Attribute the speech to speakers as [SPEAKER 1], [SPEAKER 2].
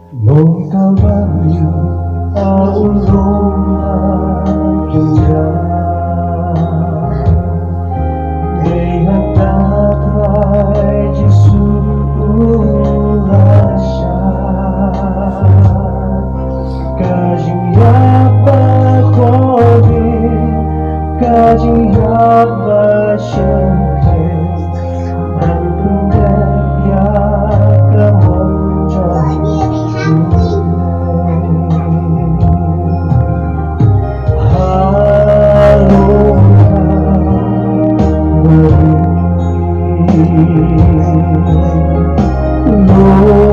[SPEAKER 1] Nung Kalbaryo, aulong nagyugan, may hagdatray Jesu'ula siya. Kajiyaba ko din, kajiyaba siyempre, ang pundekya kamonjo. No